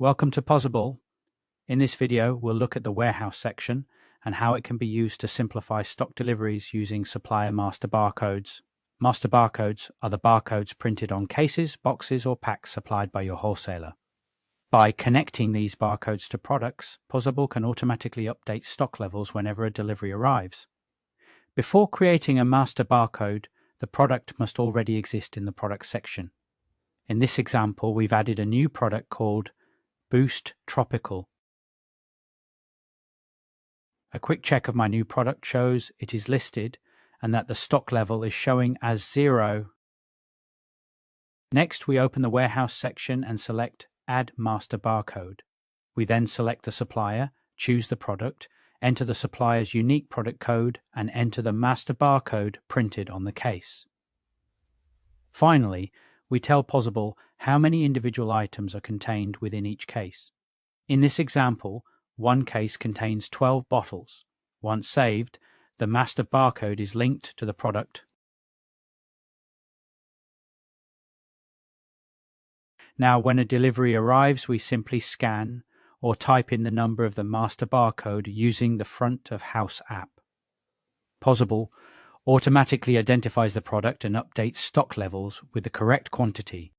Welcome to POSable. In this video, we'll look at the warehouse section and how it can be used to simplify stock deliveries using supplier master barcodes. Master barcodes are the barcodes printed on cases, boxes, or packs supplied by your wholesaler. By connecting these barcodes to products, POSable can automatically update stock levels whenever a delivery arrives. Before creating a master barcode, the product must already exist in the product section. In this example, we've added a new product called Boost Tropical. A quick check of my new product shows it is listed and that the stock level is showing as 0. Next, we open the warehouse section and select Add Master Barcode. We then select the supplier, choose the product, enter the supplier's unique product code, and enter the master barcode printed on the case. Finally, we tell POSable how many individual items are contained within each case. In this example, one case contains 12 bottles. Once saved, the master barcode is linked to the product. Now, when a delivery arrives, we simply scan or type in the number of the master barcode using the front of house app. POSable automatically identifies the product and updates stock levels with the correct quantity.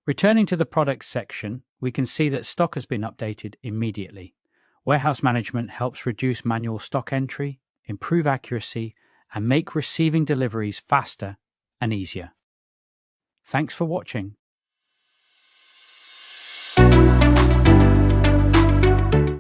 Returning to the products section, we can see that stock has been updated immediately. Warehouse management helps reduce manual stock entry, improve accuracy, and make receiving deliveries faster and easier. Thanks for watching.